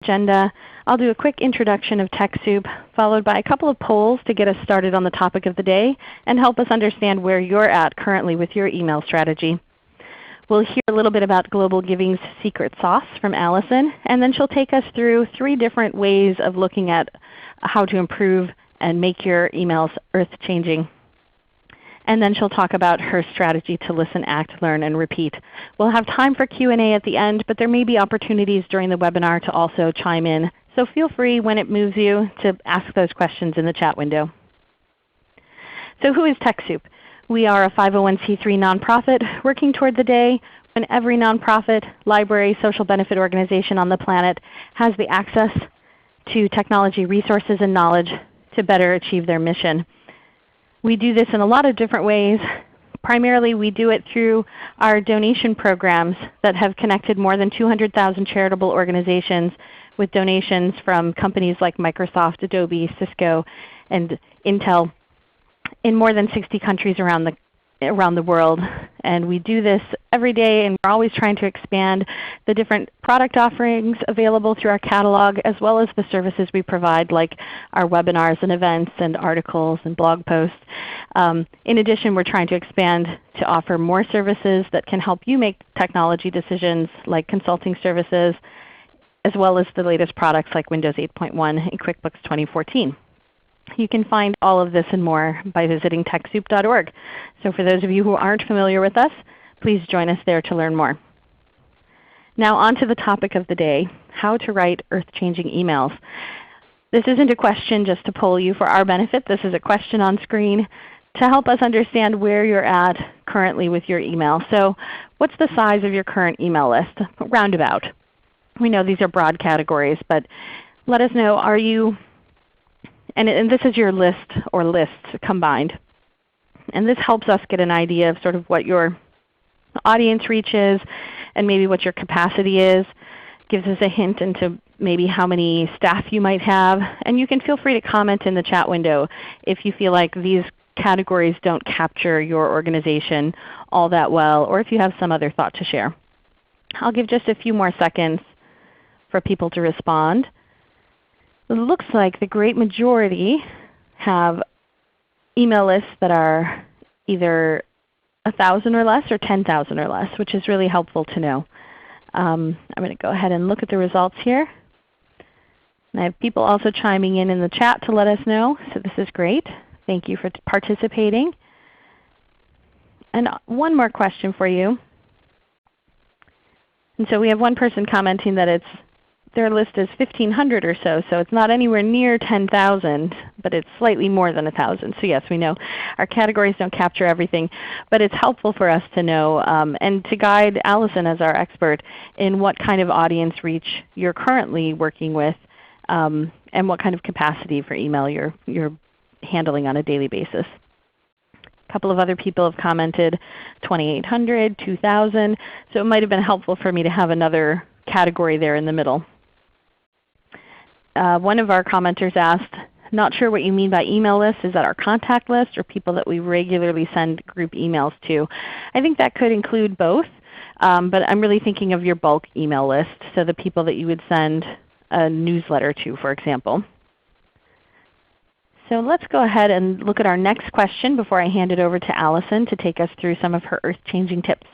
Agenda. I'll do a quick introduction of TechSoup, followed by a couple of polls to get us started on the topic of the day and help us understand where you're at currently with your email strategy. We'll hear a little bit about Global Giving's secret sauce from Allison, and then she'll take us through 3 different ways of looking at how to improve and make your emails earth-changing. And then she'll talk about her strategy to listen, act, learn, and repeat. We'll have time for Q&A at the end, but there may be opportunities during the webinar to also chime in. So feel free when it moves you to ask those questions in the chat window. So who is TechSoup? We are a 501c3 nonprofit working toward the day when every nonprofit, library, social benefit organization on the planet has the access to technology resources and knowledge to better achieve their mission. We do this in a lot of different ways. Primarily we do it through our donation programs that have connected more than 200,000 charitable organizations with donations from companies like Microsoft, Adobe, Cisco, and Intel in more than 60 countries around the world. And we do this every day, and we're always trying to expand the different product offerings available through our catalog, as well as the services we provide like our webinars and events and articles and blog posts. In addition, we're trying to expand to offer more services that can help you make technology decisions like consulting services, as well as the latest products like Windows 8.1 and QuickBooks 2014. You can find all of this and more by visiting TechSoup.org. So for those of you who aren't familiar with us, please join us there to learn more. Now on to the topic of the day, how to write earth-changing emails. This isn't a question just to poll you for our benefit. This is a question on screen to help us understand where you're at currently with your email. So what's the size of your current email list? Roundabout. We know these are broad categories, but let us know, are you and this is your list or lists combined. And this helps us get an idea of sort of what your audience reach is and maybe what your capacity is. Gives us a hint into maybe how many staff you might have. And you can feel free to comment in the chat window if you feel like these categories don't capture your organization all that well, or if you have some other thought to share. I'll give just a few more seconds for people to respond. It looks like the great majority have email lists that are either 1,000 or less or 10,000 or less, which is really helpful to know. I'm going to go ahead and look at the results here. And I have people also chiming in the chat to let us know, so this is great. Thank you for participating. And one more question for you. And so we have one person commenting that their list is 1,500 or so it's not anywhere near 10,000, but it's slightly more than 1,000. So yes, we know our categories don't capture everything, but it's helpful for us to know and to guide Allison as our expert in what kind of audience reach you're currently working with and what kind of capacity for email you're handling on a daily basis. A couple of other people have commented 2,800, 2,000, so it might have been helpful for me to have another category there in the middle. One of our commenters asked, not sure what you mean by email list. Is that our contact list or people that we regularly send group emails to? I think that could include both, but I'm really thinking of your bulk email list, so the people that you would send a newsletter to, for example. So let's go ahead and look at our next question before I hand it over to Allison to take us through some of her earth-changing tips.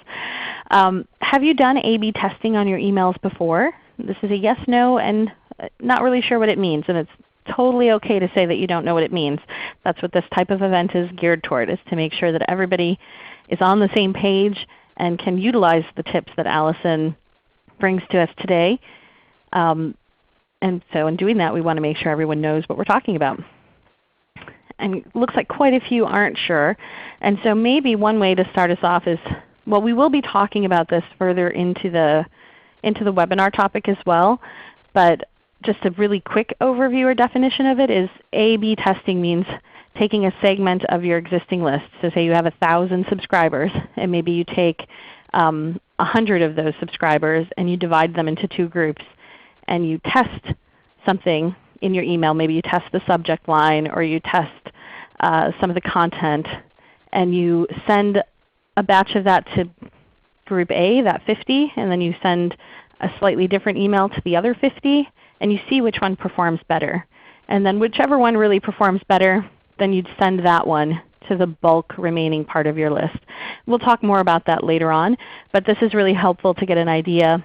Have you done A/B testing on your emails before? This is a yes, no, and not really sure what it means. And it's totally okay to say that you don't know what it means. That's what this type of event is geared toward, is to make sure that everybody is on the same page and can utilize the tips that Allison brings to us today. And so in doing that, we want to make sure everyone knows what we're talking about. And it looks like quite a few aren't sure. And so maybe one way to start us off is, well, we will be talking about this further into the webinar topic as well. But just a really quick overview or definition of it is A/B testing means taking a segment of your existing list. So say you have 1,000 subscribers, and maybe you take 100 of those subscribers and you divide them into 2 groups, and you test something in your email. Maybe you test the subject line, or you test some of the content, and you send a batch of that to group A, that 50, and then you send a slightly different email to the other 50, and you see which one performs better. And then whichever one really performs better, then you'd send that one to the bulk remaining part of your list. We'll talk more about that later on, but this is really helpful to get an idea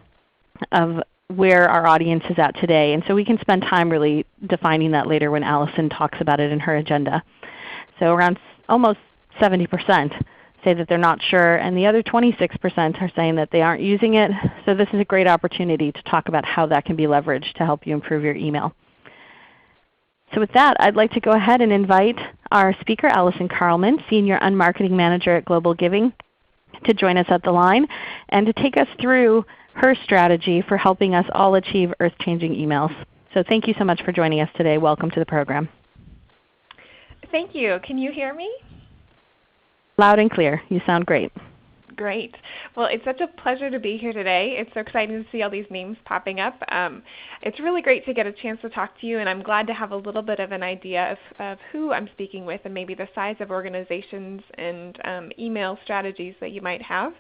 of where our audience is at today. And so we can spend time really defining that later when Allison talks about it in her agenda. So around almost 70% say that they're not sure, and the other 26% are saying that they aren't using it. So this is a great opportunity to talk about how that can be leveraged to help you improve your email. So with that, I'd like to go ahead and invite our speaker, Allison Carlman, Senior Unmarketing Manager at Global Giving, to join us at the line and to take us through her strategy for helping us all achieve earth-changing emails. So thank you so much for joining us today. Welcome to the program. Thank you. Can you hear me? Loud and clear. You sound great. Great. Well, it's such a pleasure to be here today. It's so exciting to see all these names popping up. It's really great to get a chance to talk to you, and I'm glad to have a little bit of an idea of who I'm speaking with and maybe the size of organizations and email strategies that you might have.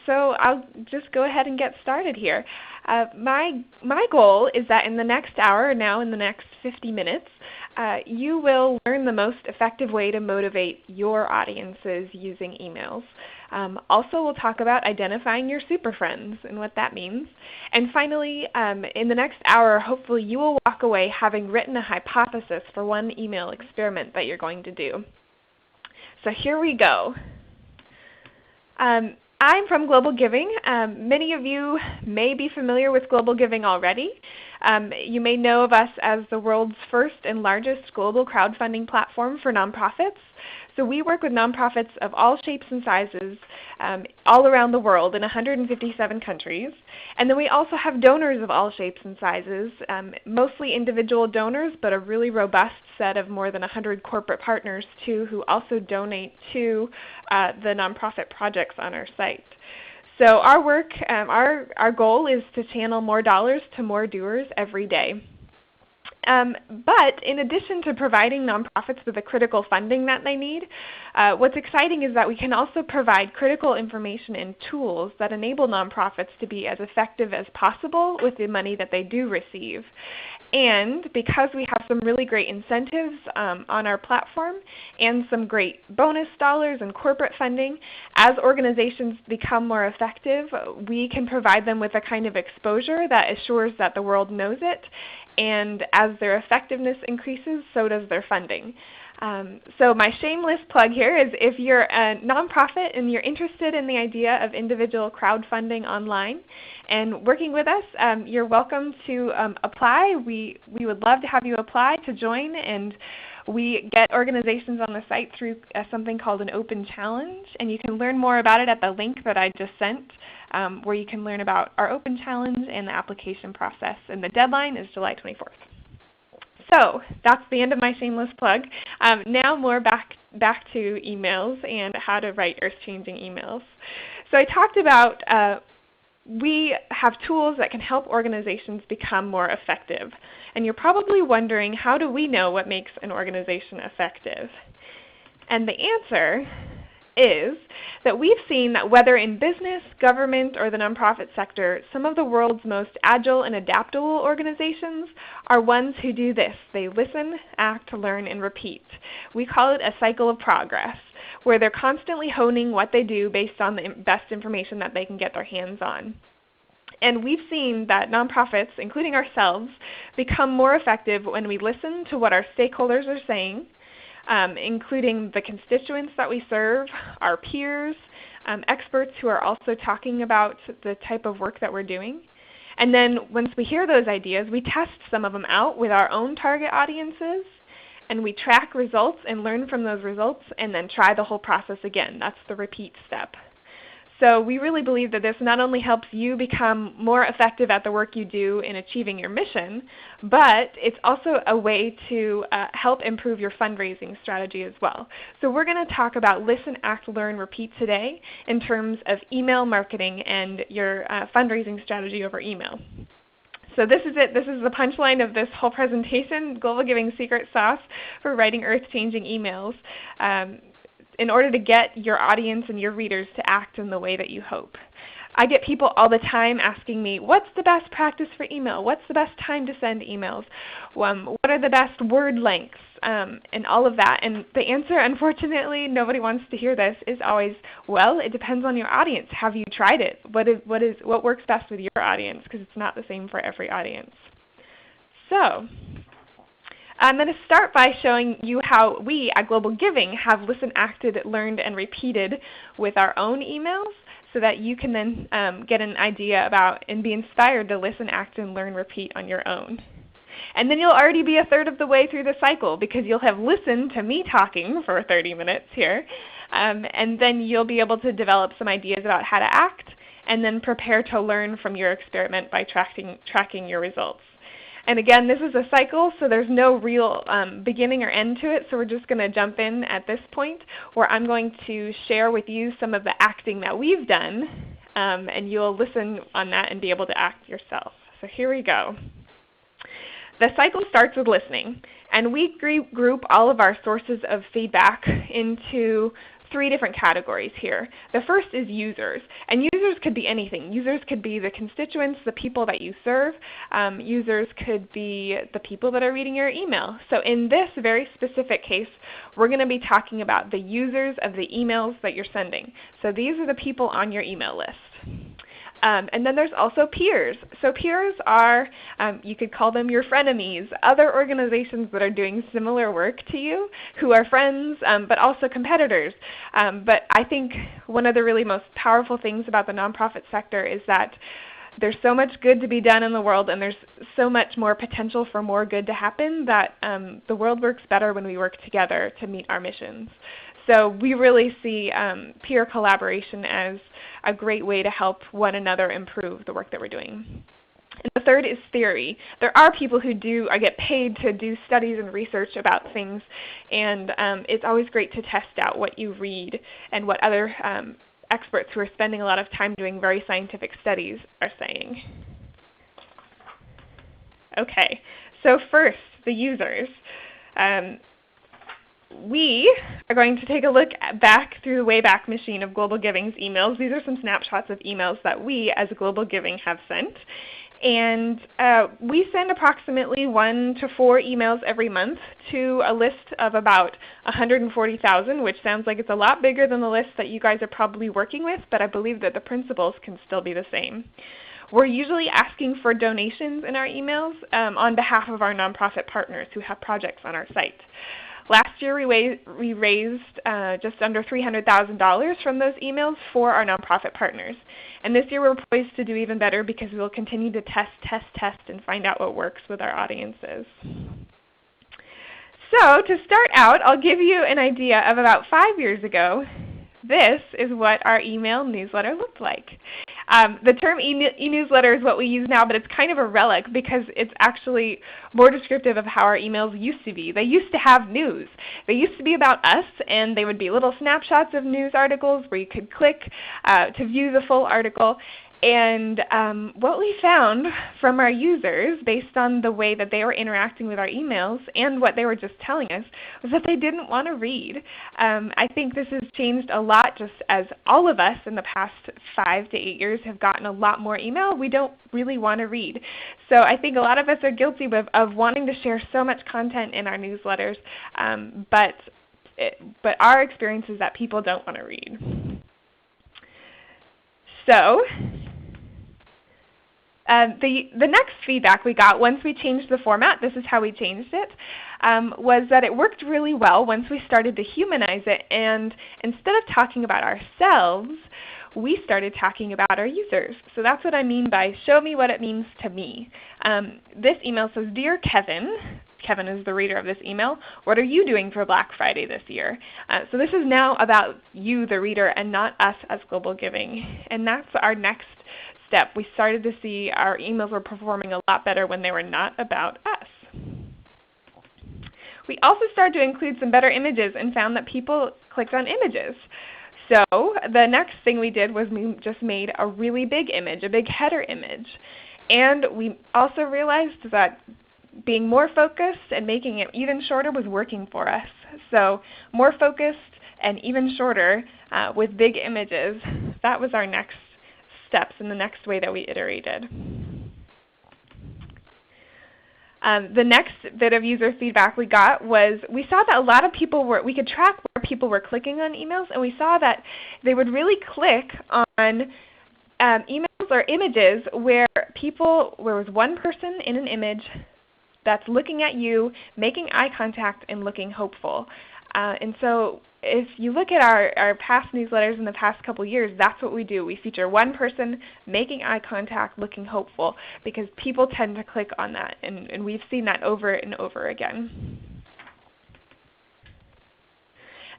So I'll just go ahead and get started here. My goal is that in the next hour, now in the next 50 minutes, you will learn the most effective way to motivate your audiences using emails. Also, we'll talk about identifying your super friends and what that means. And finally, in the next hour, hopefully you will walk away having written a hypothesis for one email experiment that you're going to do. So here we go. I'm from Global Giving. Many of you may be familiar with Global Giving already. You may know of us as the world's first and largest global crowdfunding platform for nonprofits. So we work with nonprofits of all shapes and sizes all around the world in 157 countries. And then we also have donors of all shapes and sizes, mostly individual donors, but a really robust set of more than 100 corporate partners too, who also donate to the nonprofit projects on our site. So our work, our goal is to channel more dollars to more doers every day. But in addition to providing nonprofits with the critical funding that they need, what's exciting is that we can also provide critical information and tools that enable nonprofits to be as effective as possible with the money that they do receive. And because we have some really great incentives on our platform and some great bonus dollars and corporate funding, as organizations become more effective, we can provide them with a kind of exposure that assures that the world knows it. And as their effectiveness increases, so does their funding. So my shameless plug here is if you're a nonprofit and you're interested in the idea of individual crowdfunding online and working with us, you're welcome to apply. We would love to have you apply to join, and we get organizations on the site through something called an open challenge, and you can learn more about it at the link that I just sent, where you can learn about our open challenge and the application process. And the deadline is July 24th. So that's the end of my shameless plug. Now more back to emails and how to write earth-changing emails. So I talked about we have tools that can help organizations become more effective. And you're probably wondering, how do we know what makes an organization effective? And the answer is that we've seen that whether in business, government, or the nonprofit sector, some of the world's most agile and adaptable organizations are ones who do this. They listen, act, learn, and repeat. We call it a cycle of progress, where they're constantly honing what they do based on the best information that they can get their hands on. And we've seen that nonprofits, including ourselves, become more effective when we listen to what our stakeholders are saying, including the constituents that we serve, our peers, experts who are also talking about the type of work that we're doing. And then once we hear those ideas, we test some of them out with our own target audiences, and we track results and learn from those results and then try the whole process again. That's the repeat step. So we really believe that this not only helps you become more effective at the work you do in achieving your mission, but it's also a way to help improve your fundraising strategy as well. So we're going to talk about listen, act, learn, repeat today in terms of email marketing and your fundraising strategy over email. So this is it. This is the punchline of this whole presentation, Global Giving Secret Sauce for Writing Earth-Changing Emails, in order to get your audience and your readers to act in the way that you hope. I get people all the time asking me, what's the best practice for email? What's the best time to send emails? What are the best word lengths? And all of that. And the answer, unfortunately, nobody wants to hear this, is always, well, it depends on your audience. Have you tried it? What works best with your audience? Because it's not the same for every audience. So I'm going to start by showing you how we at Global Giving have listened, acted, learned, and repeated with our own emails, so that you can then get an idea about and be inspired to listen, act, and learn, repeat on your own. And then you'll already be a third of the way through the cycle, because you'll have listened to me talking for 30 minutes here. And then you'll be able to develop some ideas about how to act, and then prepare to learn from your experiment by tracking your results. And again, this is a cycle, so there's no real beginning or end to it, so we're just going to jump in at this point, where I'm going to share with you some of the acting that we've done, and you'll listen on that and be able to act yourself. So here we go. The cycle starts with listening, and we group all of our sources of feedback into 3 different categories here. The first is users, and users could be anything. Users could be the constituents, the people that you serve. Users could be the people that are reading your email. So in this very specific case, we're going to be talking about the users of the emails that you're sending. So these are the people on your email list. And then there's also peers. So peers are, you could call them your frenemies, other organizations that are doing similar work to you, who are friends, but also competitors. But I think one of the really most powerful things about the nonprofit sector is that there's so much good to be done in the world, and there's so much more potential for more good to happen, that the world works better when we work together to meet our missions. So we really see peer collaboration as a great way to help one another improve the work that we're doing. And the third is theory. There are people who get paid to do studies and research about things, and it's always great to test out what you read and what other experts who are spending a lot of time doing very scientific studies are saying. Okay, so first, the users. We are going to take a look back through the Wayback Machine of Global Giving's emails. These are some snapshots of emails that we as Global Giving have sent. And we send approximately 1 to 4 emails every month to a list of about 140,000, which sounds like it's a lot bigger than the list that you guys are probably working with, but I believe that the principles can still be the same. We're usually asking for donations in our emails on behalf of our nonprofit partners who have projects on our site. Last year we raised just under $300,000 from those emails for our nonprofit partners. And this year we're poised to do even better, because we'll continue to test, and find out what works with our audiences. So to start out, I'll give you an idea of about 5 years ago. This is what our email newsletter looked like. The term e-newsletter is what we use now, but it's kind of a relic, because it's actually more descriptive of how our emails used to be. They used to have news. They used to be about us, and they would be little snapshots of news articles where you could click to view the full article. And what we found from our users, based on the way that they were interacting with our emails and what they were just telling us, was that they didn't want to read. I think this has changed a lot, just as all of us in the past 5 to 8 years have gotten a lot more email. We don't really want to read. So I think a lot of us are guilty of wanting to share so much content in our newsletters, but our experience is that people don't want to read. So the next feedback we got once we changed the format, this is how we changed it, was that it worked really well once we started to humanize it, and instead of talking about ourselves, we started talking about our users. So that's what I mean by show me what it means to me. This email says, Dear Kevin, Kevin is the reader of this email, what are you doing for Black Friday this year? So this is now about you, the reader, and not us as Global Giving. And that's our next step. We started to see our emails were performing a lot better when they were not about us. We also started to include some better images and found that people clicked on images. So the next thing we did was we just made a really big image, a big header image. And we also realized that being more focused and making it even shorter was working for us. So more focused and even shorter with big images, that was our next steps in the next way that we iterated. The next bit of user feedback we got was we saw that a lot of people we could track where people were clicking on emails, and we saw that they would really click on emails or images where was one person in an image that's looking at you, making eye contact, and looking hopeful. And so if you look at our past newsletters in the past couple years, that's what we do. We feature one person making eye contact, looking hopeful, because people tend to click on that, and we've seen that over and over again.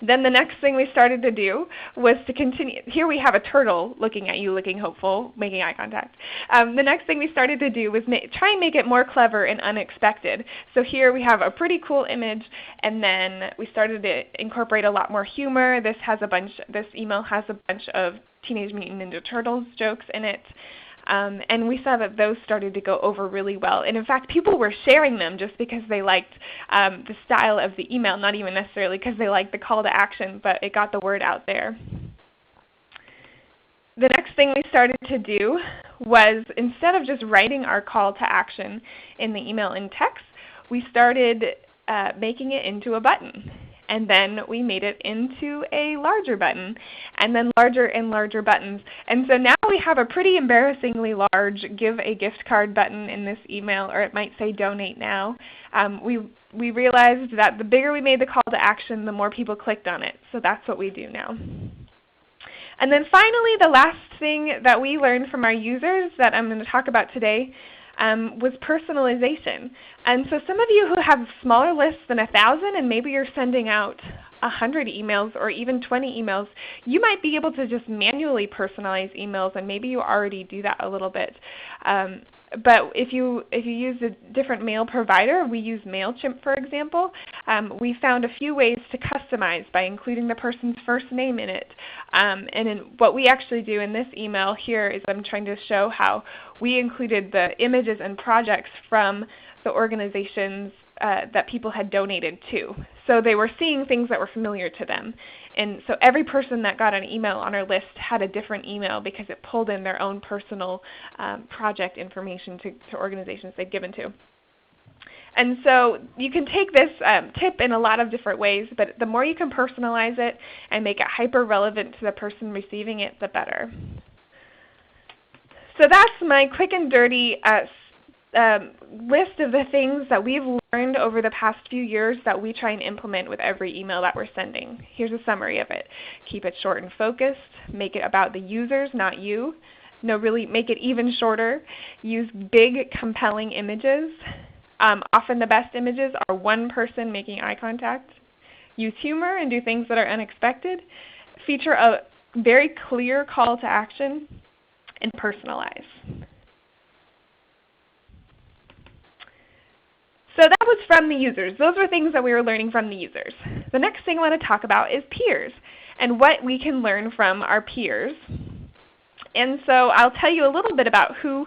Then the next thing we started to do was to continue. Here we have a turtle looking at you, looking hopeful, making eye contact. The next thing we started to do was try and make it more clever and unexpected. So here we have a pretty cool image, and then we started to incorporate a lot more humor. This email has a bunch of Teenage Mutant Ninja Turtles jokes in it. And we saw that those started to go over really well. And in fact, people were sharing them just because they liked the style of the email, not even necessarily because they liked the call to action, but it got the word out there. The next thing we started to do was, instead of just writing our call to action in the email in text, we started making it into a button. And then we made it into a larger button, and then larger and larger buttons. And so now we have a pretty embarrassingly large give a gift card button in this email, or it might say donate now. We realized that the bigger we made the call to action, the more people clicked on it. So that's what we do now. And then finally, the last thing that we learned from our users that I'm going to talk about today was personalization. And so some of you who have smaller lists than 1,000, and maybe you're sending out 100 emails or even 20 emails, you might be able to just manually personalize emails, and maybe you already do that a little bit. But if you use a different mail provider, we use MailChimp for example, we found a few ways to customize by including the person's first name in it. What we actually do in this email here is I'm trying to show how we included the images and projects from the organizations that people had donated to. So they were seeing things that were familiar to them. And so every person that got an email on our list had a different email because it pulled in their own personal project information to organizations they'd given to. And so you can take this tip in a lot of different ways, but the more you can personalize it and make it hyper-relevant to the person receiving it, the better. So that's my quick and dirty list of the things that we've learned over the past few years that we try and implement with every email that we're sending. Here's a summary of it. Keep it short and focused. Make it about the users, not you. No, really make it even shorter. Use big, compelling images. Often the best images are one person making eye contact. Use humor and do things that are unexpected. Feature a very clear call to action, and personalize. So that was from the users. Those were things that we were learning from the users. The next thing I want to talk about is peers and what we can learn from our peers. And so I'll tell you a little bit about who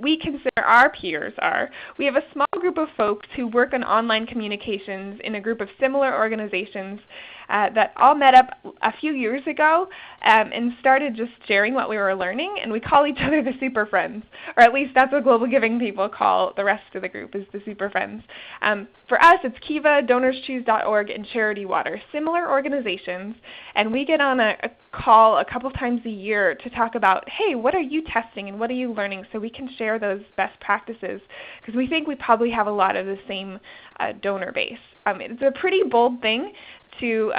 we consider our peers are. We have a small group of folks who work on online communications in a group of similar organizations that all met up a few years ago and started just sharing what we were learning, and we call each other the Super Friends, or at least that's what Global Giving people call the rest of the group, is the Super Friends. For us, it's Kiva, DonorsChoose.org, and Charity Water, similar organizations, and we get on a call a couple times a year to talk about, hey, what are you testing and what are you learning, so we can share those best practices, because we think we probably have a lot of the same donor base. It's a pretty bold thing to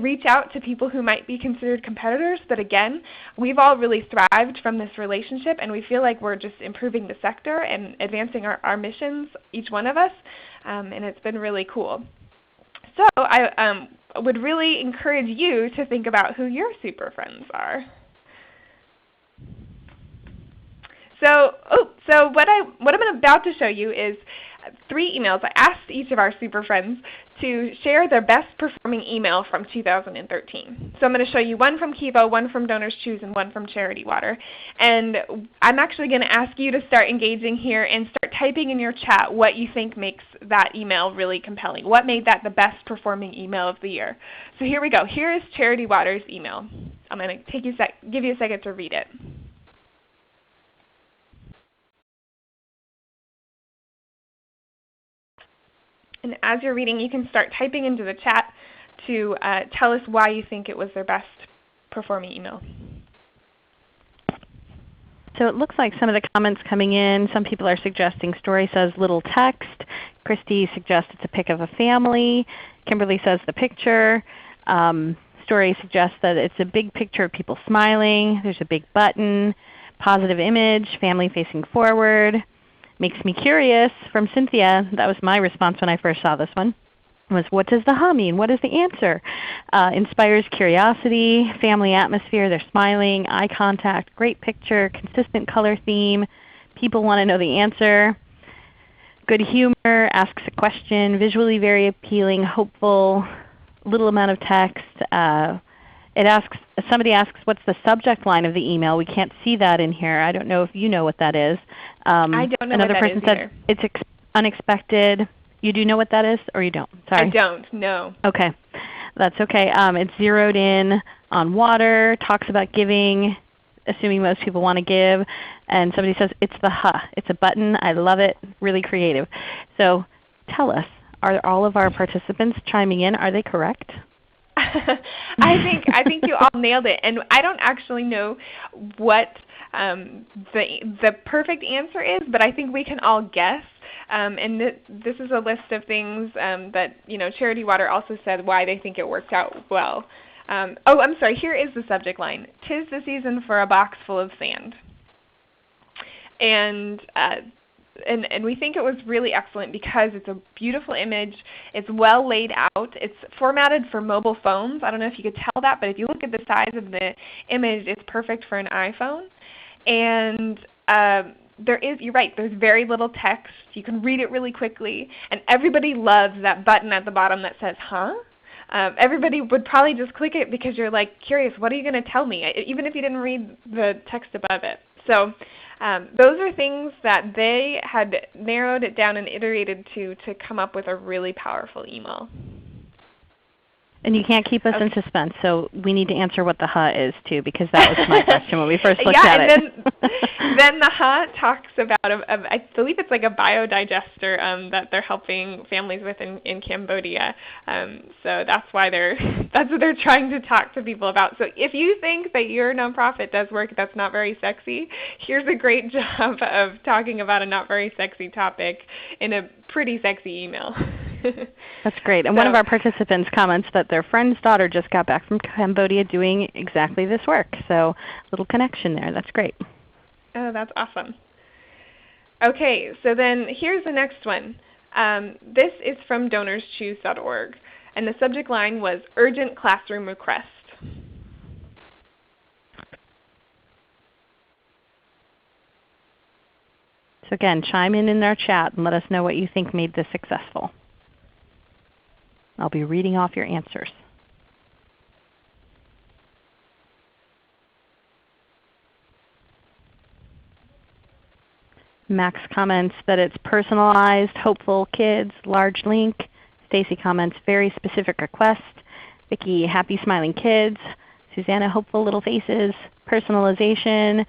reach out to people who might be considered competitors, but again, we've all really thrived from this relationship, and we feel like we're just improving the sector and advancing our missions, each one of us, and it's been really cool. So I would really encourage you to think about who your super friends are. So what I'm about to show you is 3 emails. I asked each of our super friends to share their best performing email from 2013. So I'm going to show you one from Kivo, one from Donors Choose, and one from Charity Water. And I'm actually going to ask you to start engaging here and start typing in your chat what you think makes that email really compelling. What made that the best performing email of the year? So here we go. Here is Charity Water's email. I'm going to give you a second to read it. And as you're reading, you can start typing into the chat to tell us why you think it was their best performing email. So it looks like some of the comments coming in, some people are suggesting Story says little text. Christy suggests it's a pic of a family. Kimberly says the picture. Story suggests that it's a big picture of people smiling. There's a big button. Positive image, family facing forward. Makes me curious from Cynthia. That was my response when I first saw this one. Was what does the huh mean? What is the answer? Inspires curiosity, family atmosphere, they're smiling, eye contact, great picture, consistent color theme. People want to know the answer. Good humor, asks a question, visually very appealing, hopeful, little amount of text. Somebody asks what's the subject line of the email. We can't see that in here. I don't know if you know what that is. I don't know another what that person is said either. it's unexpected. You do know what that is or you don't? Sorry. I don't, no. Okay. That's okay. It's zeroed in on water, talks about giving, assuming most people want to give. And somebody says it's the huh. It's a button. I love it. Really creative. So tell us, are all of our participants chiming in? Are they correct? I think you all nailed it, and I don't actually know what the perfect answer is, but I think we can all guess. And this is a list of things that Charity Water also said why they think it worked out well. Oh, I'm sorry. Here is the subject line: "'Tis the season for a box full of sand." And we think it was really excellent because it's a beautiful image. It's well laid out. It's formatted for mobile phones. I don't know if you could tell that, but if you look at the size of the image, it's perfect for an iPhone. And you're right, there's very little text. You can read it really quickly. And everybody loves that button at the bottom that says, huh? Everybody would probably just click it because you're like curious, what are you going to tell me? Even if you didn't read the text above it. So those are things that they had narrowed it down and iterated to come up with a really powerful email. And you can't keep us in suspense, so we need to answer what the huh is too, because that was my question when we first looked at it. Then the huh talks about, I believe it's like a biodigester that they're helping families with in Cambodia. So that's what they're trying to talk to people about. So if you think that your nonprofit does work that's not very sexy, here's a great job of talking about a not very sexy topic in a pretty sexy email. That's great. And one of our participants comments that their friend's daughter just got back from Cambodia doing exactly this work. So a little connection there. That's great. Oh, that's awesome. Okay, so then here's the next one. This is from DonorsChoose.org, and the subject line was Urgent Classroom Request. So again, chime in our chat and let us know what you think made this successful. I'll be reading off your answers. Max comments that it's personalized, hopeful kids, large link. Stacy comments very specific request. Vicki, happy smiling kids. Susanna, hopeful little faces, personalization.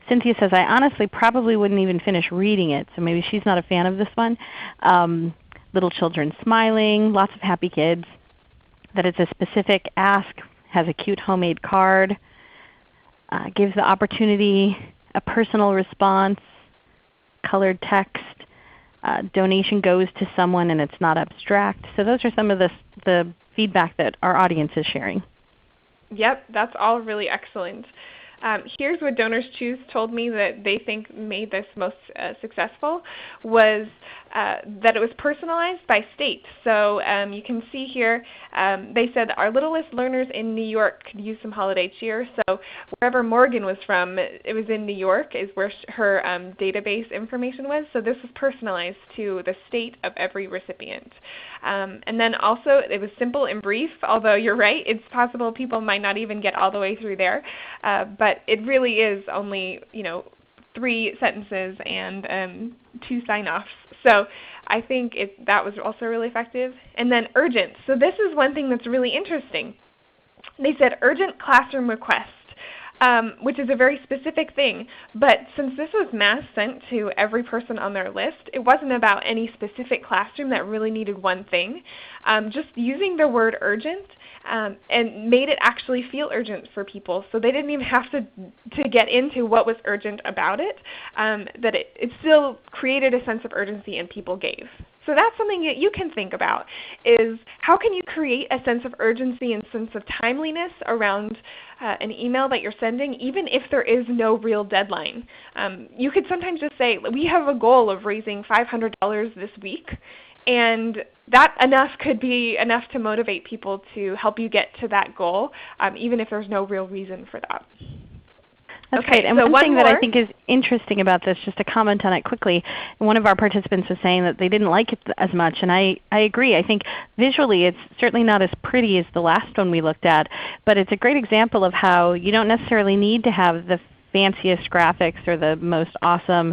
Cynthia says, I honestly probably wouldn't even finish reading it, so maybe she's not a fan of this one. Little children smiling, lots of happy kids. That it's a specific ask, has a cute homemade card, gives the opportunity, a personal response, colored text, donation goes to someone and it's not abstract. So those are some of the feedback that our audience is sharing. Yep, that's all really excellent. Here's what Donors Choose told me that they think made this most successful was that it was personalized by state. So you can see here they said our littlest learners in New York could use some holiday cheer. So wherever Morgan was from, it was in New York is where her database information was. So this was personalized to the state of every recipient. And then also it was simple and brief, although you're right, it's possible people might not even get all the way through there. But it really is only 3 sentences and 2 sign-offs. So I think that was also really effective. And then urgent. So this is one thing that's really interesting. They said urgent classroom request, which is a very specific thing. But since this was mass sent to every person on their list, it wasn't about any specific classroom that really needed one thing. Just using the word urgent and made it actually feel urgent for people. So they didn't even have to get into what was urgent about it, that it still created a sense of urgency and people gave. So that's something that you can think about is how can you create a sense of urgency and sense of timeliness around an email that you're sending even if there is no real deadline. You could sometimes just say, we have a goal of raising $500 this week, and that could be enough to motivate people to help you get to that goal, even if there's no real reason for that. That's Okay, great. And so one thing more. that I think is interesting about this, just to comment on it quickly, one of our participants was saying that they didn't like it as much, and I agree. I think visually it's certainly not as pretty as the last one we looked at, but it's a great example of how you don't necessarily need to have the fanciest graphics or the most awesome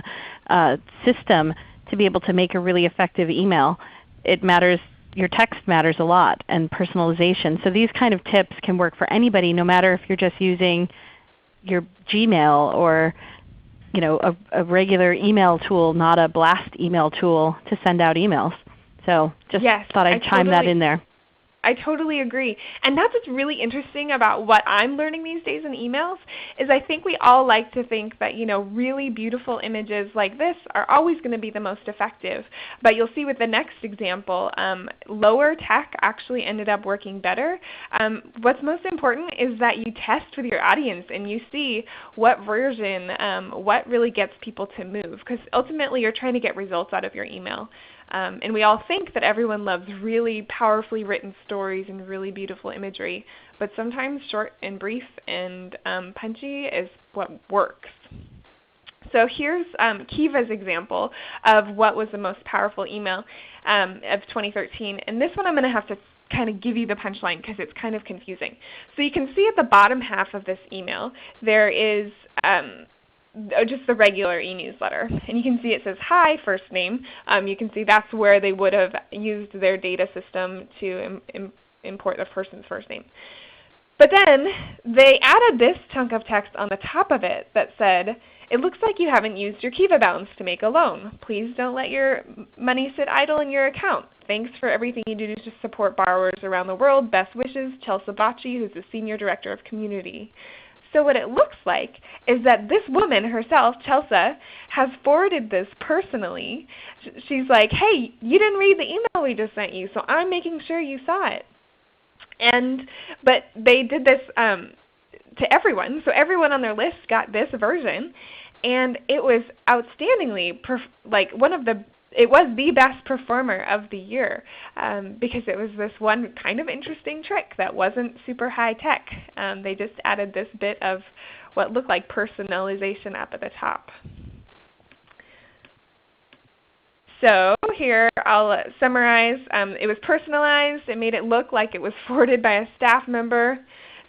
system to be able to make a really effective email. It matters. Your text matters a lot, and personalization. So these kind of tips can work for anybody, no matter if you're just using your Gmail or a regular email tool, not a blast email tool to send out emails. So just thought I'd chime that in there. I totally agree. And that's what's really interesting about what I'm learning these days in emails is I think we all like to think that really beautiful images like this are always going to be the most effective. But you'll see with the next example, lower tech actually ended up working better. What's most important is that you test with your audience and you see what version, what really gets people to move. Because ultimately you're trying to get results out of your email. And we all think that everyone loves really powerfully written stories and really beautiful imagery, but sometimes short and brief and punchy is what works. So here's Kiva's example of what was the most powerful email of 2013. And this one I'm going to have to kind of give you the punchline because it's kind of confusing. So you can see at the bottom half of this email there is just the regular e-newsletter. And you can see it says, hi, first name. You can see that's where they would have used their data system to import the person's first name. But then they added this chunk of text on the top of it that said, it looks like you haven't used your Kiva balance to make a loan. Please don't let your money sit idle in your account. Thanks for everything you do to support borrowers around the world. Best wishes, Chelsea Bacci, who's the Senior Director of Community. So what it looks like is that this woman herself, Chelsea, has forwarded this personally. She's like, hey, you didn't read the email we just sent you, so I'm making sure you saw it. But they did this to everyone. So everyone on their list got this version. And it was outstandingly, it was the best performer of the year because it was this one kind of interesting trick that wasn't super high tech. They just added this bit of what looked like personalization up at the top. So here I'll summarize. It was personalized. It made it look like it was forwarded by a staff member.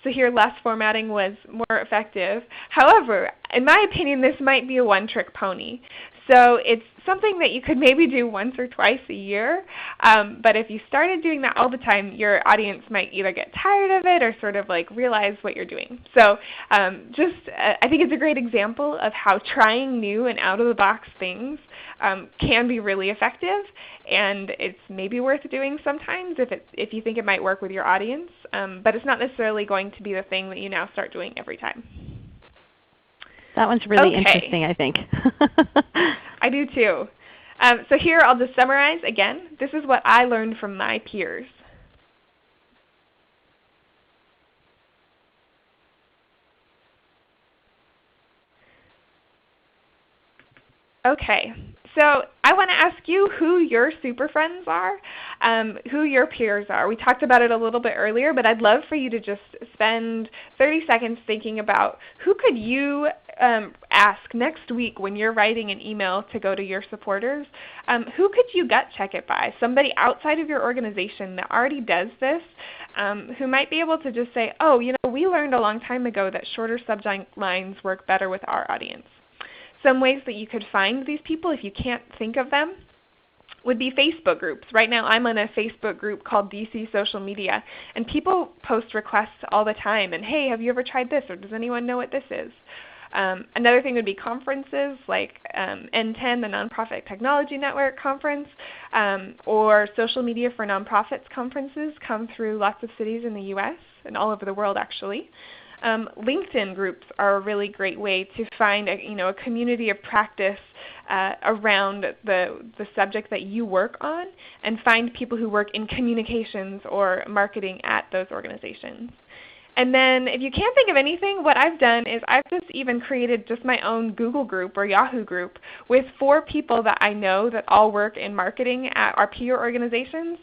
So here less formatting was more effective. However, in my opinion, this might be a one-trick pony. So it's something that you could maybe do once or twice a year. But if you started doing that all the time, your audience might either get tired of it or sort of like realize what you're doing. So I think it's a great example of how trying new and out-of-the-box things can be really effective. And it's maybe worth doing sometimes if you think it might work with your audience. But it's not necessarily going to be the thing that you now start doing every time. That one's really interesting, I think. I do too. So here I'll just summarize again. This is what I learned from my peers. Okay, so I want to ask you who your super friends are, who your peers are. We talked about it a little bit earlier, but I'd love for you to just spend 30 seconds thinking about who could you ask next week when you're writing an email to go to your supporters. Who could you gut check it by? Somebody outside of your organization that already does this, who might be able to just say, oh, we learned a long time ago that shorter subject lines work better with our audience. Some ways that you could find these people if you can't think of them would be Facebook groups. Right now I'm on a Facebook group called DC Social Media, and people post requests all the time, and hey, have you ever tried this, or does anyone know what this is? Another thing would be conferences like N10, the Nonprofit Technology Network conference, or Social Media for Nonprofits conferences come through lots of cities in the US and all over the world actually. LinkedIn groups are a really great way to find a community of practice around the subject that you work on, and find people who work in communications or marketing at those organizations. And then if you can't think of anything, what I've done is I've just even created just my own Google group or Yahoo group with 4 people that I know that all work in marketing at our peer organizations.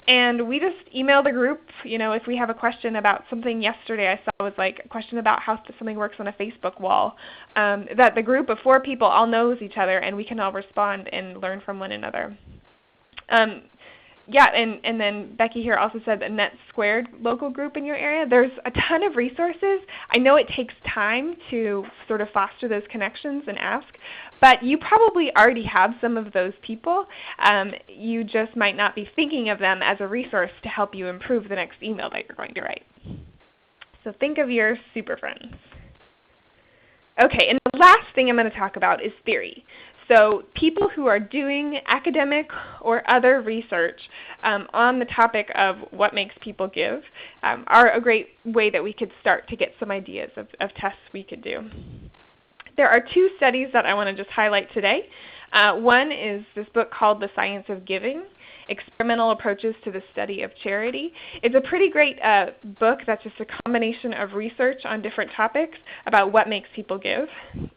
And we just email the group, if we have a question about something yesterday I saw was like a question about how something works on a Facebook wall, that the group of 4 people all knows each other and we can all respond and learn from one another. Yeah, and then Becky here also said the Net Squared local group in your area. There's a ton of resources. I know it takes time to sort of foster those connections and ask, but you probably already have some of those people. You just might not be thinking of them as a resource to help you improve the next email that you're going to write. So think of your super friends. Okay, and the last thing I'm going to talk about is theory. So people who are doing academic or other research on the topic of what makes people give are a great way that we could start to get some ideas of tests we could do. There are 2 studies that I want to just highlight today. One is this book called The Science of Giving, Experimental Approaches to the Study of Charity. It's a pretty great book that's just a combination of research on different topics about what makes people give.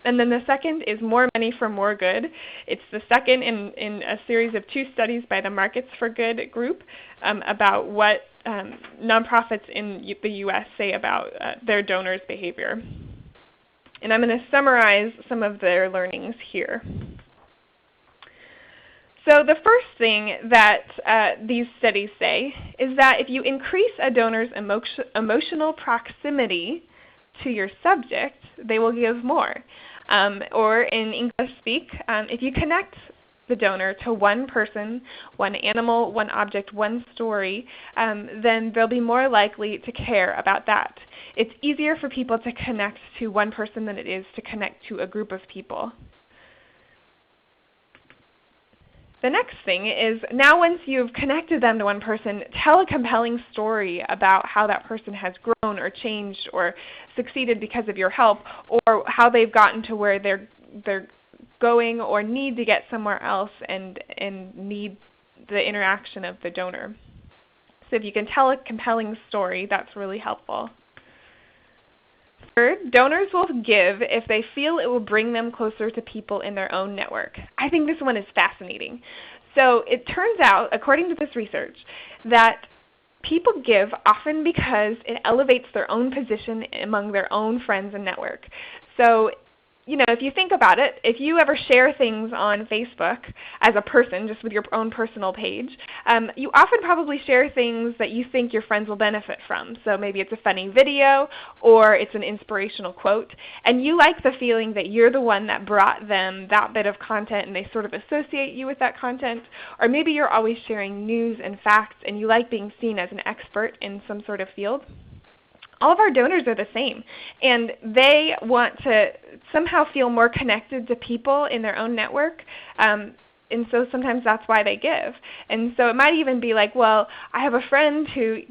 And then the second is More Money for More Good. It's the second in a series of 2 studies by the Markets for Good group about what nonprofits in the US say about their donors' behavior. And I'm going to summarize some of their learnings here. So the first thing that these studies say is that if you increase a donor's emotional proximity to your subject, they will give more. Or in English speak, if you connect the donor to one person, one animal, one object, one story, then they'll be more likely to care about that. It's easier for people to connect to one person than it is to connect to a group of people. The next thing is, now once you've connected them to one person, tell a compelling story about how that person has grown or changed or succeeded because of your help, or how they've gotten to where they're going or need to get somewhere else and need the interaction of the donor. So if you can tell a compelling story, that's really helpful. Third, donors will give if they feel it will bring them closer to people in their own network. I think this one is fascinating. So it turns out, according to this research, that people give often because it elevates their own position among their own friends and network. So if you think about it, if you ever share things on Facebook as a person, just with your own personal page, you often probably share things that you think your friends will benefit from. So maybe it's a funny video or it's an inspirational quote, and you like the feeling that you're the one that brought them that bit of content and they sort of associate you with that content. Or maybe you're always sharing news and facts and you like being seen as an expert in some sort of field. All of our donors are the same, and they want to somehow feel more connected to people in their own network, and so sometimes that's why they give. And so it might even be like, well, I have a friend who,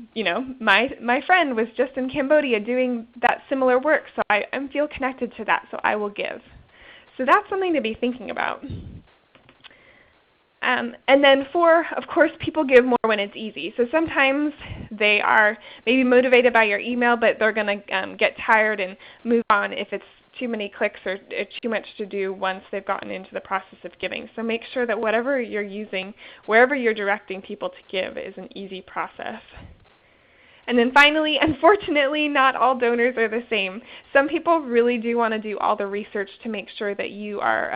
my friend was just in Cambodia doing that similar work, so I feel connected to that, so I will give. So that's something to be thinking about. And then 4, of course, people give more when it's easy. So sometimes they are maybe motivated by your email, but they're going to get tired and move on if it's too many clicks or too much to do once they've gotten into the process of giving. So make sure that whatever you're using, wherever you're directing people to give, is an easy process. And then finally, unfortunately, not all donors are the same. Some people really do want to do all the research to make sure that you are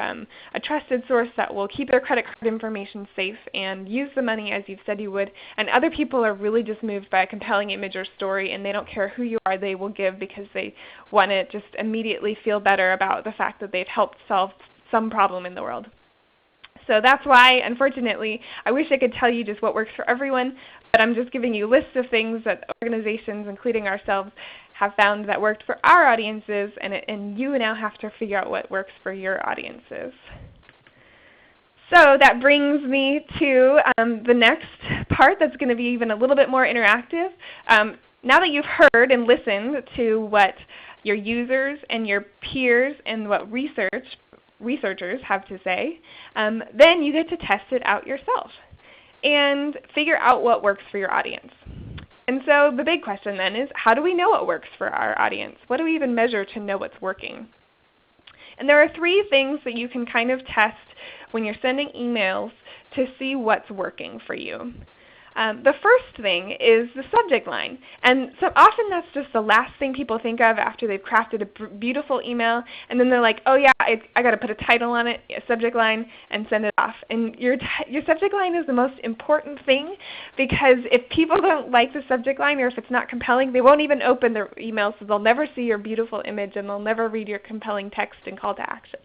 a trusted source that will keep their credit card information safe and use the money as you've said you would. And other people are really just moved by a compelling image or story, and they don't care who you are, they will give because they want to just immediately feel better about the fact that they've helped solve some problem in the world. So that's why, unfortunately, I wish I could tell you just what works for everyone, but I'm just giving you lists of things that organizations, including ourselves, have found that worked for our audiences, and you now have to figure out what works for your audiences. So that brings me to the next part that's going to be even a little bit more interactive. Now that you've heard and listened to what your users and your peers and what researchers have to say, then you get to test it out yourself and figure out what works for your audience. And so the big question then is, how do we know what works for our audience? What do we even measure to know what's working? And there are 3 things that you can kind of test when you're sending emails to see what's working for you. The first thing is the subject line, and so often that's just the last thing people think of after they've crafted a beautiful email, and then they're like, oh yeah, I got to put a title on it, a subject line, and send it off. And your subject line is the most important thing, because if people don't like the subject line or if it's not compelling, they won't even open their email, so they'll never see your beautiful image and they'll never read your compelling text and call to action.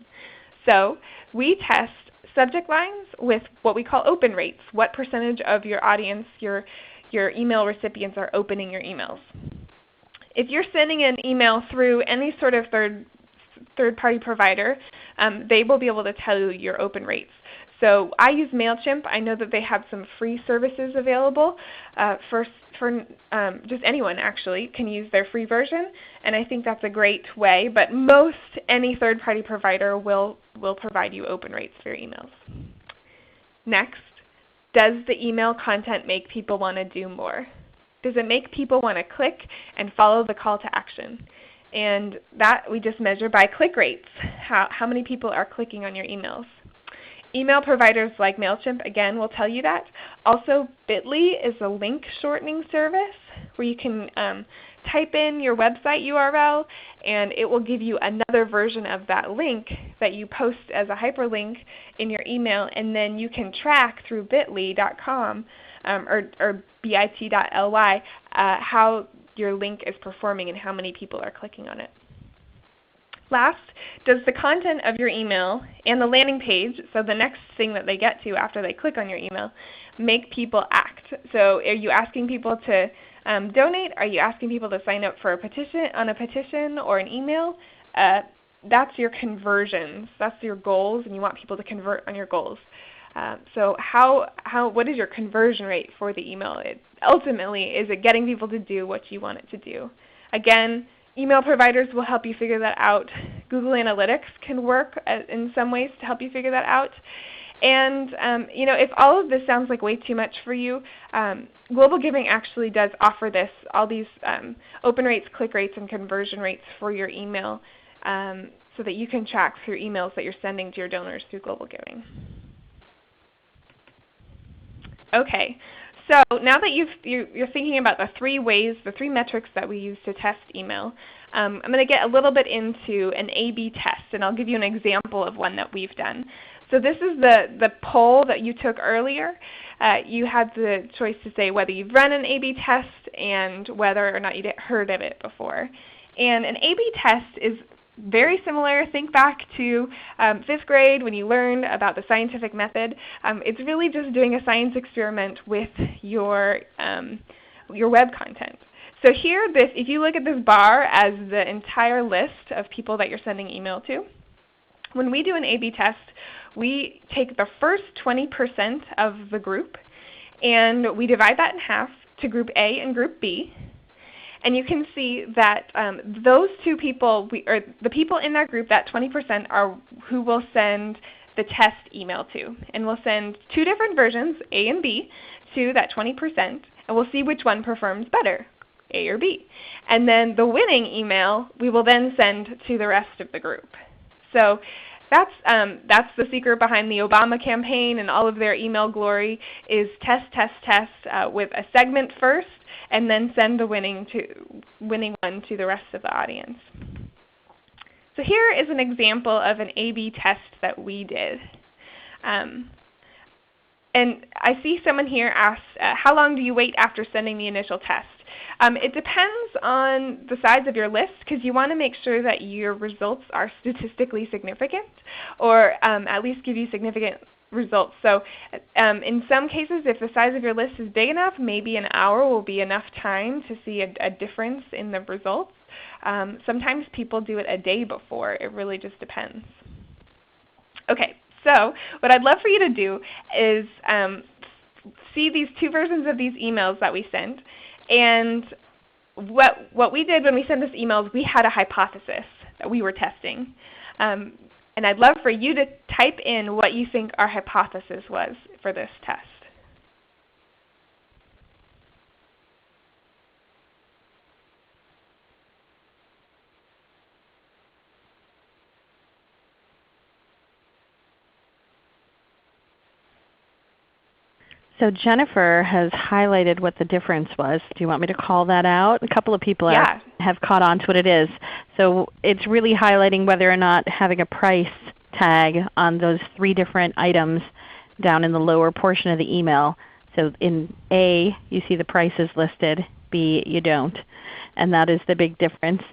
So we test subject lines with what we call open rates. What percentage of your audience, your email recipients, are opening your emails? If you're sending an email through any sort of third-party provider, they will be able to tell you your open rates. So I use MailChimp. I know that they have some free services available for just anyone actually can use their free version, and I think that's a great way. But most any third-party provider will provide you open rates for your emails. Next, does the email content make people want to do more? Does it make people want to click and follow the call to action? And that we just measure by click rates, how many people are clicking on your emails. Email providers like MailChimp, again, will tell you that. Also, Bitly is a link shortening service where you can type in your website URL and it will give you another version of that link that you post as a hyperlink in your email, and then you can track through bitly.com or bit.ly how your link is performing and how many people are clicking on it. Last, does the content of your email and the landing page, so the next thing that they get to after they click on your email, make people act? So are you asking people to donate? Are you asking people to sign up for a petition or an email? That's your conversions. That's your goals, and you want people to convert on your goals. So what is your conversion rate for the email? Ultimately, is it getting people to do what you want it to do? Again, email providers will help you figure that out. Google Analytics can work in some ways to help you figure that out. And if all of this sounds like way too much for you, Global Giving actually does offer all these open rates, click rates, and conversion rates for your email so that you can track your emails that you're sending to your donors through Global Giving. Okay. So now that you're thinking about the 3 metrics that we use to test email, I'm going to get a little bit into an A/B test, and I'll give you an example of one that we've done. So this is the poll that you took earlier. You had the choice to say whether you've run an A/B test and whether or not you'd heard of it before. And an A/B test is very similar. Think back to 5th grade when you learned about the scientific method. It's really just doing a science experiment with your web content. So here, if you look at this bar as the entire list of people that you're sending email to, when we do an A/B test, we take the first 20% of the group and we divide that in half to group A and group B. And you can see that those 2 people, or the people in that group, that 20%, are who we'll send the test email to. And we'll send 2 different versions, A and B, to that 20%, and we'll see which one performs better. A or B. And then the winning email we will then send to the rest of the group. So that's the secret behind the Obama campaign and all of their email glory is test, test, test with a segment first and then send the winning one to the rest of the audience. So here is an example of an A/B test that we did. And I see someone here asked, how long do you wait after sending the initial test? It depends on the size of your list because you want to make sure that your results are statistically significant or at least give you significant results. So in some cases, if the size of your list is big enough, maybe an hour will be enough time to see a difference in the results. Sometimes people do it a day before. It really just depends. Okay, so what I'd love for you to do is see these two versions of these emails that we sent. And what we did when we sent this email is we had a hypothesis that we were testing. And I'd love for you to type in what you think our hypothesis was for this test. So Jennifer has highlighted what the difference was. Do you want me to call that out? A couple of people have caught on to what it is. So it's really highlighting whether or not having a price tag on those 3 different items down in the lower portion of the email. So in A, you see the prices listed. B, you don't. And that is the big difference.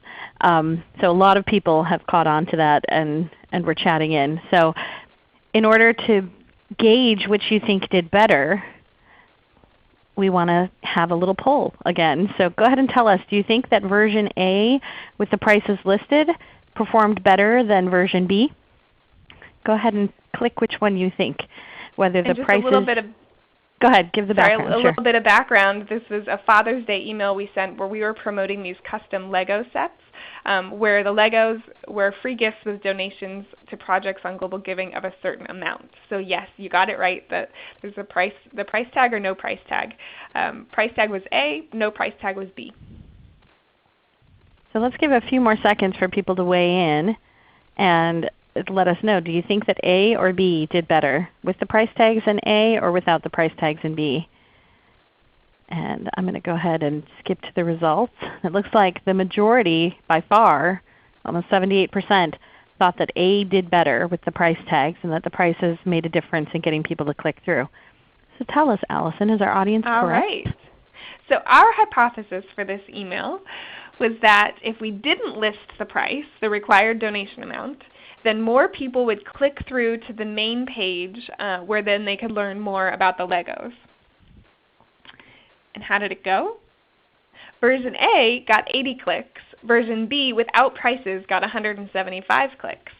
So a lot of people have caught on to that and we're chatting in. So in order to gauge which you think did better, we want to have a little poll again. So go ahead and tell us, do you think that version A with the prices listed performed better than version B? Go ahead and click which one you think. Whether the prices. Go ahead, give the background. Sorry, a little bit of background. This was a Father's Day email we sent where we were promoting these custom Lego sets where the Legos were free gifts with donations to projects on Global Giving of a certain amount. So yes, you got it right that there's the price tag or no price tag. Price tag was A, no price tag was B. So let's give a few more seconds for people to weigh in and let us know. Do you think that A or B did better with the price tags in A or without the price tags in B? And I'm going to go ahead and skip to the results. It looks like the majority, by far, almost 78%, thought that A did better with the price tags and that the prices made a difference in getting people to click through. So tell us, Allison, is our audience correct? All right. So our hypothesis for this email was that if we didn't list the price, the required donation amount, then more people would click through to the main page where then they could learn more about the Legos. And how did it go? Version A got 80 clicks. Version B, without prices, got 175 clicks.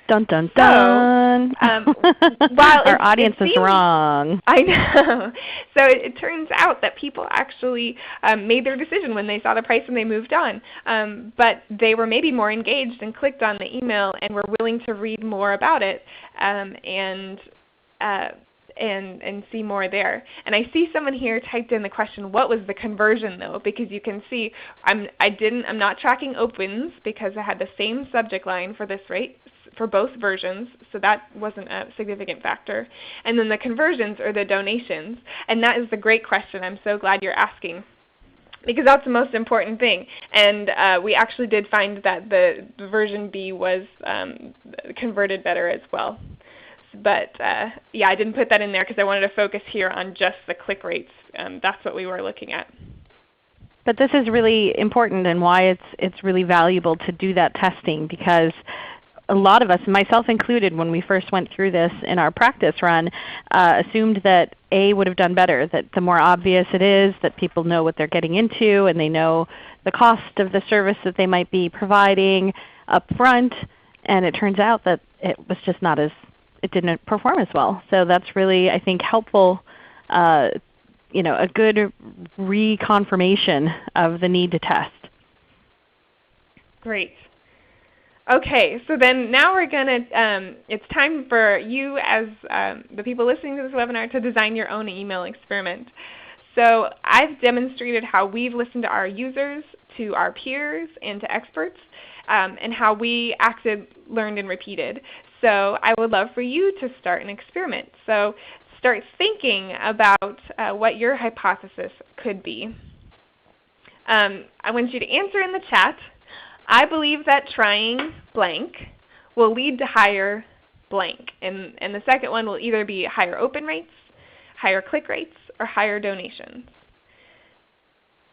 Dun, dun, dun. So, while our audience is wrong. I know. So it turns out that people actually made their decision when they saw the price and they moved on. But they were maybe more engaged and clicked on the email and were willing to read more about it and see more there. And I see someone here typed in the question, what was the conversion though? Because you can see I'm not tracking opens because I had the same subject line for this rate for both versions, so that wasn't a significant factor. And then the conversions or the donations, and that is the great question. I'm so glad you're asking, because that's the most important thing. And we actually did find that the version B was converted better as well. But yeah, I didn't put that in there because I wanted to focus here on just the click rates. That's what we were looking at. But this is really important and why it's really valuable to do that testing, because a lot of us, myself included, when we first went through this in our practice run, assumed that A would have done better, that the more obvious it is, that people know what they're getting into and they know the cost of the service that they might be providing up front, and it turns out that it was just not as, it didn't perform as well. So that's really, I think, helpful, a good reconfirmation of the need to test. Great. Okay, so then now we're going to, it's time for you as the people listening to this webinar to design your own email experiment. So I've demonstrated how we've listened to our users, to our peers, and to experts, and how we acted, learned, and repeated. So I would love for you to start an experiment. So start thinking about what your hypothesis could be. I want you to answer in the chat, I believe that trying blank will lead to higher blank. And the second one will either be higher open rates, higher click rates, or higher donations.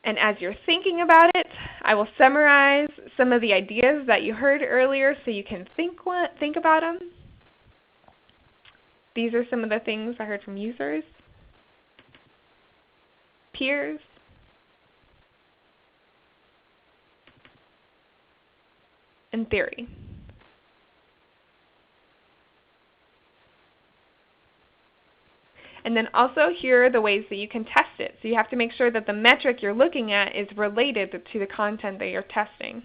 And as you're thinking about it, I will summarize some of the ideas that you heard earlier so you can think about them. These are some of the things I heard from users, peers, and theory. And then also here are the ways that you can test it. So you have to make sure that the metric you're looking at is related to the content that you're testing.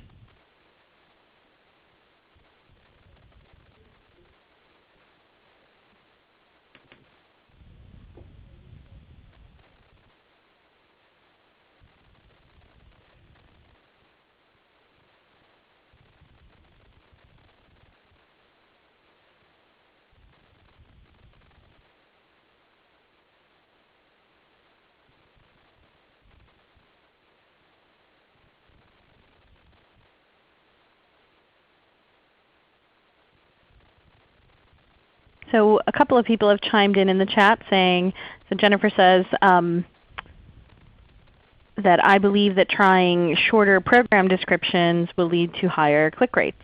So a couple of people have chimed in the chat saying, so Jennifer says that I believe that trying shorter program descriptions will lead to higher click rates.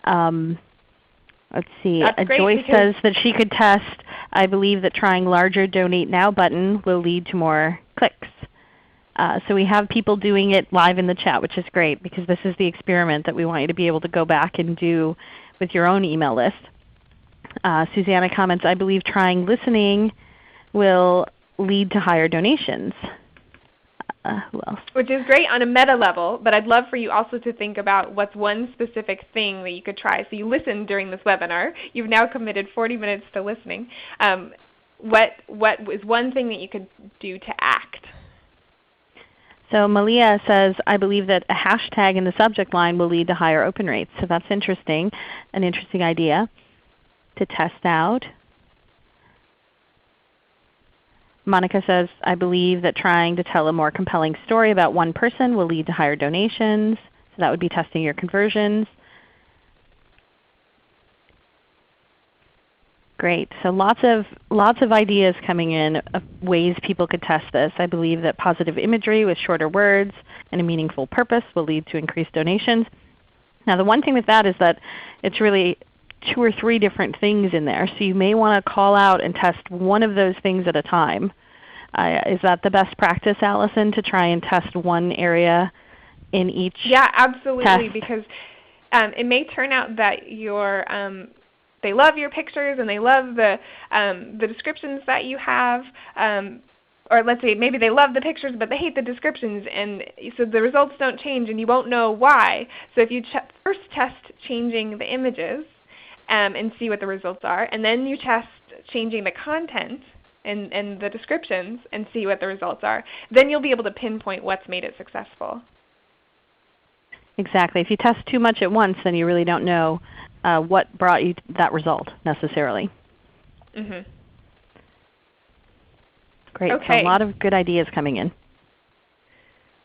Let's see. That's great, Joyce says that she could test, I believe that trying larger Donate Now button will lead to more clicks. So we have people doing it live in the chat, which is great because this is the experiment that we want you to be able to go back and do with your own email list. Susanna comments, I believe trying listening will lead to higher donations. Who else? Which is great on a meta level, but I'd love for you also to think about what's one specific thing that you could try. So you listened during this webinar. You've now committed 40 minutes to listening. What is one thing that you could do to act? So Malia says, I believe that a hashtag in the subject line will lead to higher open rates. So that's interesting, an interesting idea to test out. Monica says, I believe that trying to tell a more compelling story about one person will lead to higher donations. So that would be testing your conversions. Great. So lots of ideas coming in of ways people could test this. I believe that positive imagery with shorter words and a meaningful purpose will lead to increased donations. Now the one thing with that is that it's really 2 or 3 different things in there. So you may want to call out and test one of those things at a time. Is that the best practice, Allison, to try and test one area in each Yeah, absolutely, test? because it may turn out that they love your pictures and they love the descriptions that you have. Or let's say maybe they love the pictures but they hate the descriptions, and so the results don't change and you won't know why. So if you first test changing the images, and see what the results are, and then you test changing the content and the descriptions and see what the results are, then you'll be able to pinpoint what's made it successful. Exactly. If you test too much at once, then you really don't know what brought you that result necessarily. Mm-hmm. Great. Okay. So a lot of good ideas coming in.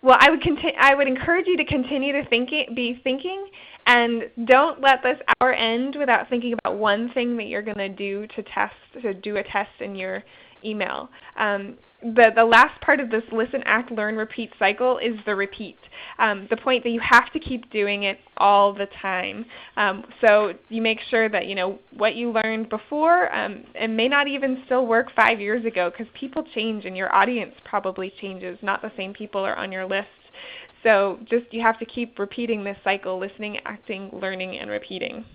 Well, I would encourage you to continue to be thinking, and don't let this hour end without thinking about one thing that you're going to do to do a test in your email. The last part of this listen, act, learn, repeat cycle is the repeat. The point that you have to keep doing it all the time. So you make sure that what you learned before it may not even still work 5 years ago, because people change and your audience probably changes. Not the same people are on your list. So you have to keep repeating this cycle, listening, acting, learning, and repeating.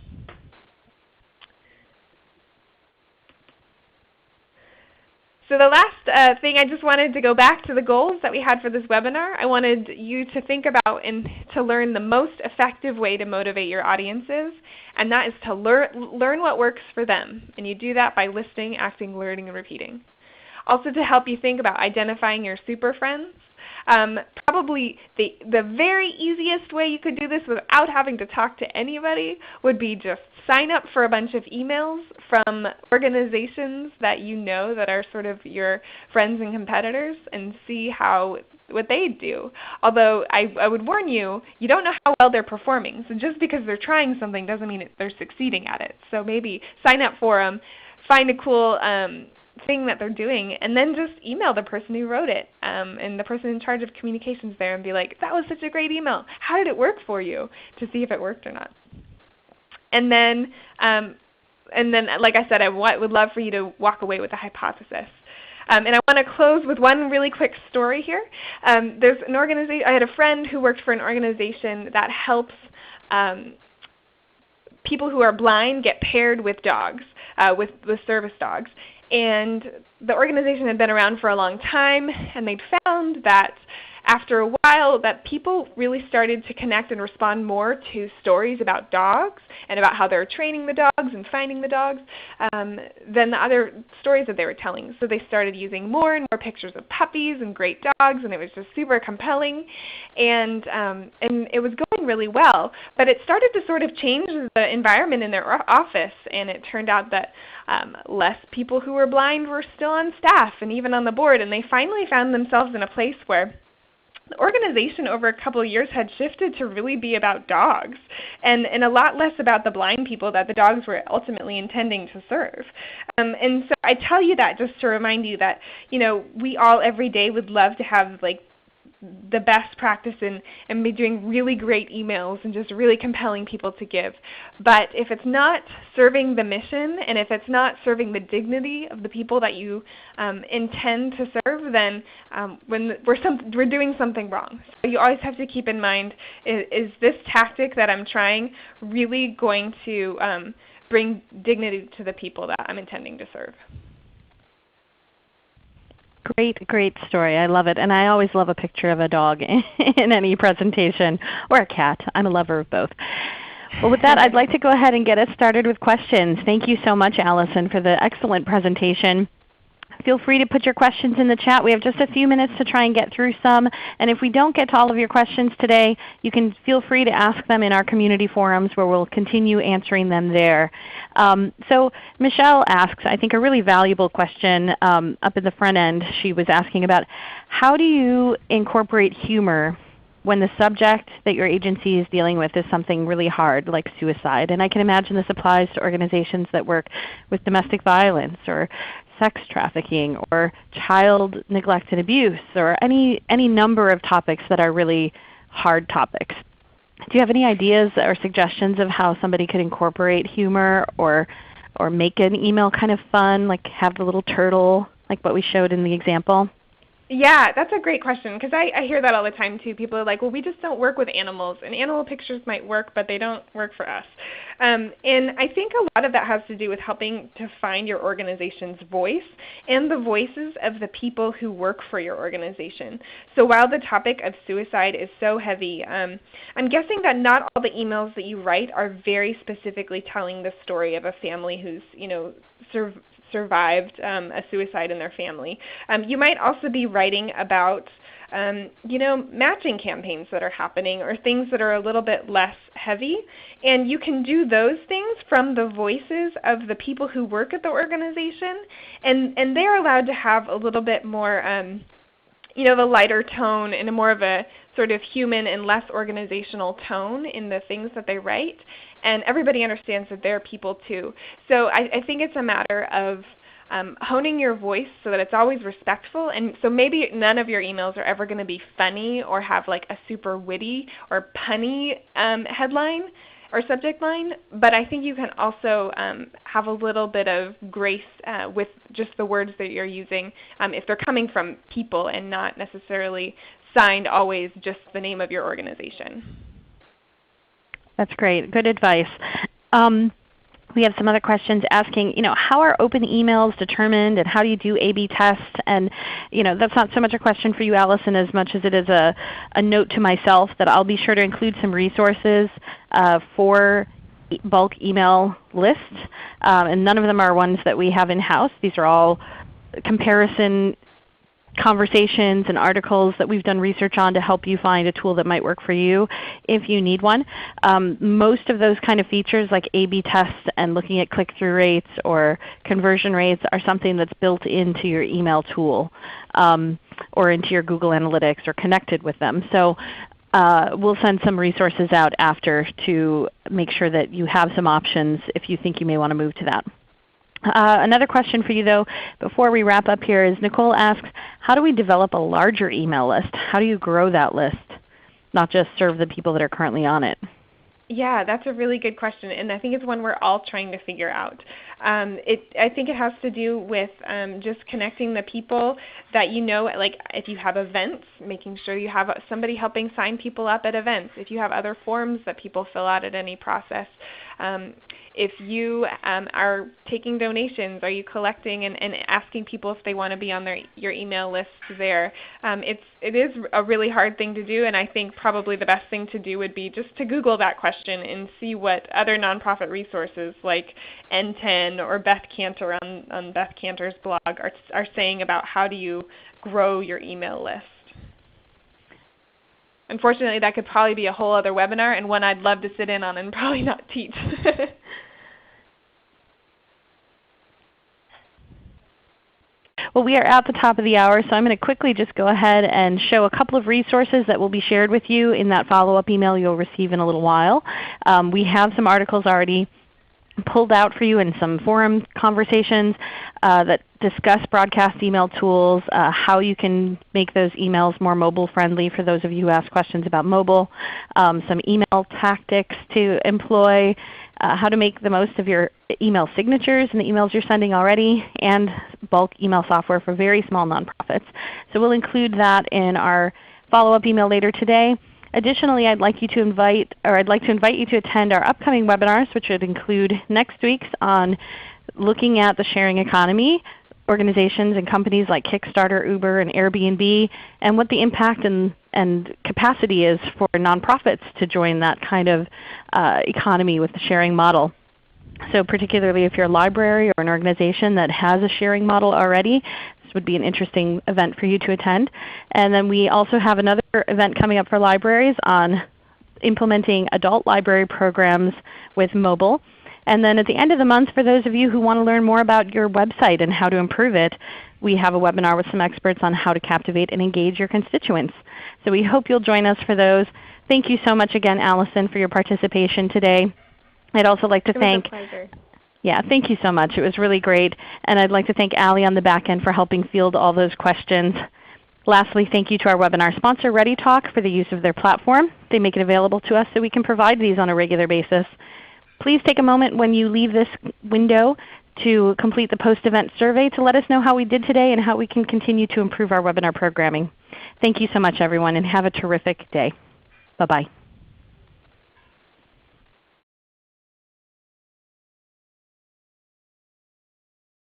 So the last thing, I just wanted to go back to the goals that we had for this webinar. I wanted you to think about and to learn the most effective way to motivate your audiences, and that is to learn what works for them. And you do that by listening, acting, learning, and repeating. Also to help you think about identifying your super friends. Probably the very easiest way you could do this without having to talk to anybody would be just sign up for a bunch of emails from organizations that you know that are sort of your friends and competitors and see what they do. Although I would warn you, you don't know how well they're performing. So just because they're trying something doesn't mean they're succeeding at it. So maybe sign up for them, find a cool thing that they're doing, and then just email the person who wrote it and the person in charge of communications there and be like, that was such a great email. How did it work for you? To see if it worked or not. And then like I said, I would love for you to walk away with a hypothesis. And I want to close with one really quick story here. There's an organization. I had a friend who worked for an organization that helps people who are blind get paired with dogs, with service dogs. And the organization had been around for a long time, and they'd found that after a while that people really started to connect and respond more to stories about dogs and about how they were training the dogs and finding the dogs than the other stories that they were telling. So they started using more and more pictures of puppies and great dogs, and it was just super compelling. And it was going really well. But it started to sort of change the environment in their office, and it turned out that less people who were blind were still on staff and even on the board. And they finally found themselves in a place where the organization over a couple of years had shifted to really be about dogs and a lot less about the blind people that the dogs were ultimately intending to serve. And so I tell you that just to remind you that we all every day would love to have the best practice and be doing really great emails and just really compelling people to give. But if it's not serving the mission and if it's not serving the dignity of the people that you intend to serve, then we're doing something wrong. So you always have to keep in mind, is this tactic that I'm trying really going to bring dignity to the people that I'm intending to serve? Great story. I love it. And I always love a picture of a dog in any presentation, or a cat. I'm a lover of both. Well, with that, I'd like to go ahead and get us started with questions. Thank you so much, Allison, for the excellent presentation. Feel free to put your questions in the chat. We have just a few minutes to try and get through some. And if we don't get to all of your questions today, you can feel free to ask them in our community forums where we'll continue answering them there. So Michelle asks, I think, a really valuable question up in the front end. She was asking about how do you incorporate humor when the subject that your agency is dealing with is something really hard like suicide. And I can imagine this applies to organizations that work with domestic violence or sex trafficking or child neglect and abuse or any number of topics that are really hard topics. Do you have any ideas or suggestions of how somebody could incorporate humor or make an email kind of fun, like have the little turtle like what we showed in the example? Yeah, that's a great question because I hear that all the time too. People are like, well, we just don't work with animals, and animal pictures might work, but they don't work for us. And I think a lot of that has to do with helping to find your organization's voice and the voices of the people who work for your organization. So while the topic of suicide is so heavy, I'm guessing that not all the emails that you write are very specifically telling the story of a family who's survived a suicide in their family. You might also be writing about matching campaigns that are happening or things that are a little bit less heavy. And you can do those things from the voices of the people who work at the organization. And they're allowed to have a little bit more the lighter tone and a more of a sort of human and less organizational tone in the things that they write. And everybody understands that they're people too. So I think it's a matter of honing your voice so that it's always respectful. And so maybe none of your emails are ever going to be funny or have like a super witty or punny headline or subject line. But I think you can also have a little bit of grace with just the words that you're using if they're coming from people and not necessarily signed always just the name of your organization. That's great. Good advice. We have some other questions asking, how are open emails determined and how do you do A/B tests? And that's not so much a question for you, Allison, as much as it is a note to myself that I'll be sure to include some resources for bulk email lists. And none of them are ones that we have in-house. These are all comparison conversations and articles that we've done research on to help you find a tool that might work for you if you need one. Most of those kind of features like A/B tests and looking at click-through rates or conversion rates are something that's built into your email tool or into your Google Analytics or connected with them. So we'll send some resources out after to make sure that you have some options if you think you may want to move to that. Another question for you though before we wrap up here is Nicole asks, how do we develop a larger email list? How do you grow that list, not just serve the people that are currently on it? Yeah, that's a really good question, and I think it's one we're all trying to figure out. I think it has to do with just connecting the people that you know, like if you have events, making sure you have somebody helping sign people up at events. If you have other forms that people fill out at any process. If you are taking donations, are you collecting and asking people if they want to be on your email list there? It is a really hard thing to do, and I think probably the best thing to do would be just to Google that question and see what other nonprofit resources like N10 or Beth Cantor on Beth Cantor's blog are saying about how do you grow your email list. Unfortunately, that could probably be a whole other webinar and one I'd love to sit in on and probably not teach. Well, we are at the top of the hour, so I'm going to quickly just go ahead and show a couple of resources that will be shared with you in that follow-up email you'll receive in a little while. We have some articles already pulled out for you in some forum conversations that discuss broadcast email tools, how you can make those emails more mobile friendly for those of you who ask questions about mobile, some email tactics to employ, how to make the most of your email signatures and the emails you're sending already, and bulk email software for very small nonprofits. So we'll include that in our follow-up email later today. Additionally, I'd like to invite you to attend our upcoming webinars, which would include next week's on looking at the sharing economy, organizations and companies like Kickstarter, Uber, and Airbnb, and what the impact and capacity is for nonprofits to join that kind of economy with the sharing model. So particularly if you're a library or an organization that has a sharing model already, this would be an interesting event for you to attend. And then we also have another event coming up for libraries on implementing adult library programs with mobile. And then at the end of the month, for those of you who want to learn more about your website and how to improve it, we have a webinar with some experts on how to captivate and engage your constituents. So we hope you'll join us for those. Thank you so much again, Allison, for your participation today. I'd also like to thank— It was a pleasure. Yeah, thank you so much. It was really great. And I'd like to thank Allie on the back end for helping field all those questions. Lastly, thank you to our webinar sponsor, ReadyTalk, for the use of their platform. They make it available to us so we can provide these on a regular basis. Please take a moment when you leave this window to complete the post-event survey to let us know how we did today and how we can continue to improve our webinar programming. Thank you so much, everyone, and have a terrific day. Bye-bye.